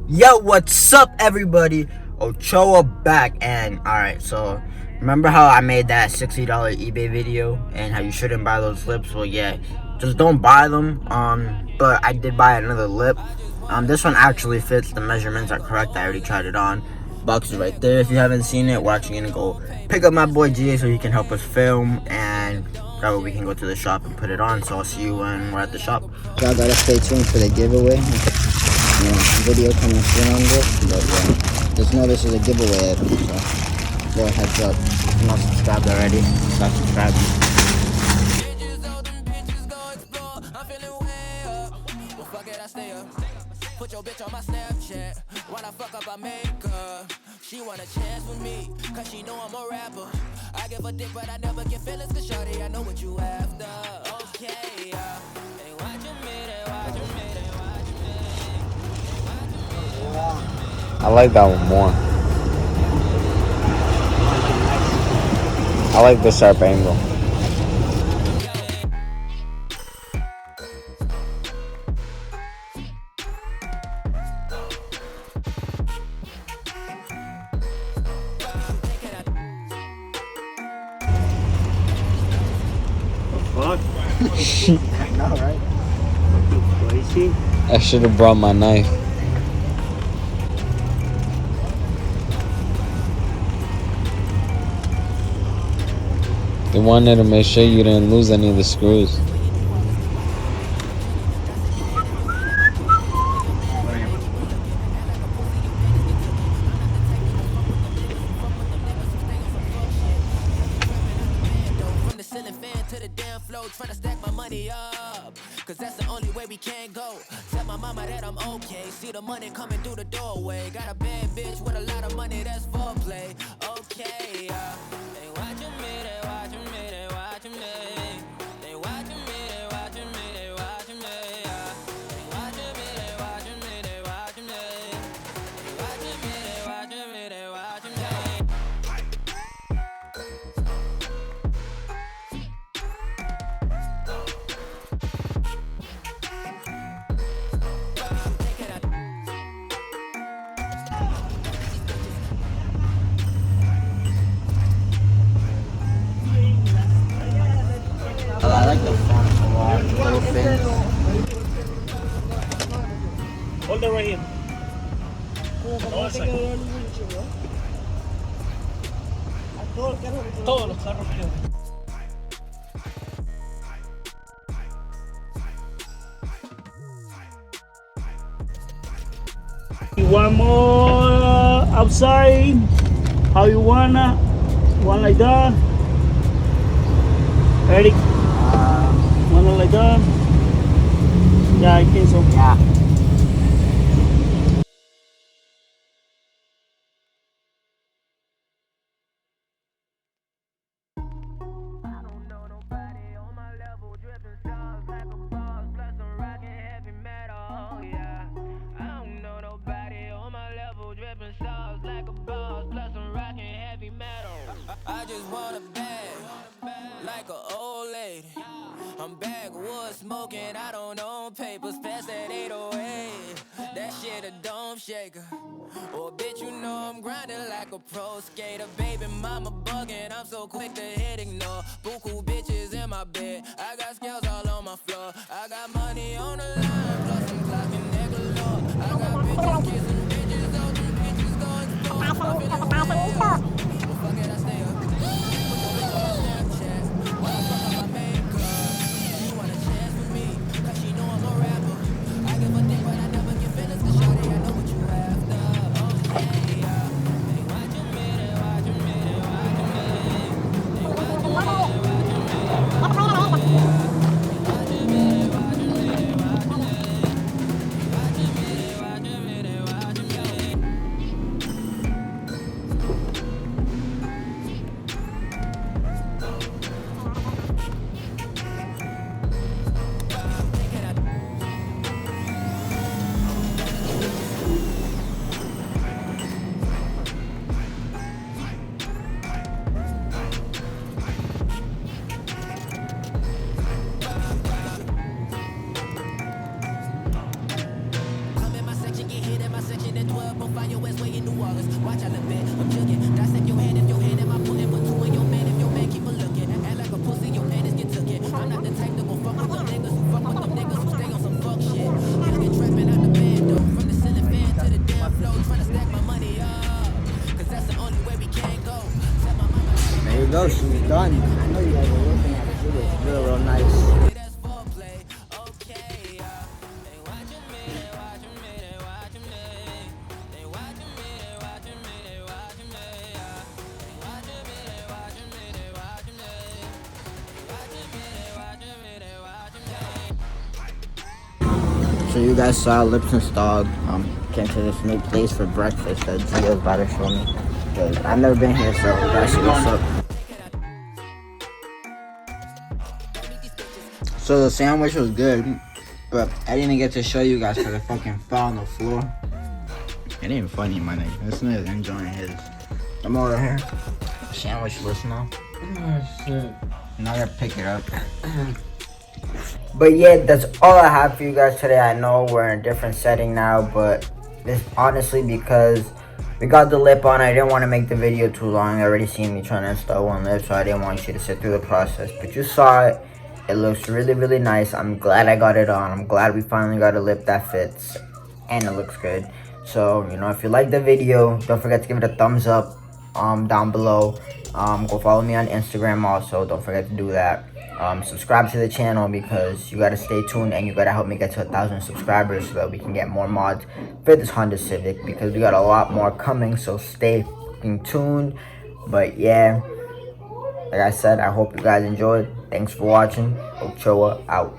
Yo, what's up, everybody? Ochoa back, and alright, so remember how I made that $60 eBay video and how you shouldn't buy those lips? Well, yeah, just don't buy them. But I did buy another lip. This one actually fits. The measurements are correct. I already tried it on. Box is right there. If you haven't seen it, we're actually gonna go pick up my boy GA so he can help us film, and that way we can go to the shop and put it on. So I'll see you when we're at the shop. Y'all gotta stay tuned for the giveaway. Video coming soon on this, but yeah, just know this is a giveaway, so little heads up. If you're not subscribed already, stop subscribing. Put your bitch on my Snapchat while I fuck up, I make her. She want a chance with me, cause she know I'm a rapper. I give a dick, but I never get feelings, cause shawty, I know what you after. Okay, they watching me, they watching me, they watching me. I like that one more. I like the sharp angle. Fuck. I know, right? Fucking crazy. I should have brought my knife. They wanted to make sure you didn't lose any of the screws. Trying to stack my money up, cause that's the only way we can go. Tell my mama that I'm okay. See the money coming through the doorway. Got a bad bitch with a lot of money, that's foreplay. Okay, they watching me, they watching me, they watching me. They watching me, they watching me, they watching me. They watching me, they watching me, they watching me. They watching me, they watching me, they watching me. I like the font a lot. Little fins. Hold it right here. Todos los carros que you want more outside? How you wanna? One like that? Eric? One like that? Yeah, I think so. Yeah. I just want a bag, like an old lady. I'm backwoods smoking, I don't own papers, past that 808. That shit a dome shaker. Oh, bitch, you know I'm grinding like a pro skater. Baby mama bugging, I'm so quick to hit ignore. Buku bitches in my bed, I got scales all on my floor. I got money on the line, plus I'm clocking that galore. I got bitches kissing bitches, all them bitches going slow. I'm feeling way up. Well, fuck it, I stay up. Put your bitch on my Snapchat while I fuck up my makeup. She want a chance with me, cause she know I'm a rapper. I give a dick, but I never get feelings, cause shawty, I know what you after. Okay, they watching me, they watching me, they watching me. They watching me, they watching me, they watching me. They watching me, they watching me, they watching me. 12, gon' find your ass way in New Orleans. Watch out a bit, I'm jugging. Dissect your hand if your hand in my putting, put two in your man if your man keep a looking. Act like a pussy, your panties get took it. I'm not the type to go fuck with them niggas who fuck with them niggas who stay on some fuck shit. Youngin' trapping out the bando, from the ceiling fan to the damn floor, trying to stack my money up, cause that's the only way we can go. Tell my mama There you go, she's done. I know you guys are looking at it. It was real nice. that's foreplay, okay, they watching me, they watching me, they watching me. They watching me, they watching me, they watching me, they watching me, they watching me, they watching me. They watching me, they watching me, they watching me. So you guys saw lips installed. Came to this new place for breakfast that Gio's about to show me. Cause I've never been here, so that's what's up. So the sandwich was good, but I didn't get to show you guys because I fucking fell on the floor. It ain't funny, my nigga. This nigga's enjoying his. I'm over here. Sandwichless now. Oh shit. Now I gotta pick it up. But yeah, that's all I have for you guys today. I know we're in a different setting now, but it's honestly because we got the lip on. I didn't want to make the video too long. I already seen me trying to install one lip, so I didn't want you to sit through the process. But you saw it. It looks really nice. I'm glad I got it on. I'm glad we finally got a lip that fits, and it looks good. So, you know, if you like the video, don't forget to give it a thumbs up down below. Go follow me on Instagram also. Don't forget to do that. Subscribe to the channel because you gotta stay tuned and you gotta help me get to 1,000 subscribers so that we can get more mods for this Honda Civic, because we got a lot more coming, so stay fucking tuned. But yeah, like I said, I hope you guys enjoyed. Thanks for watching. Ochoa out.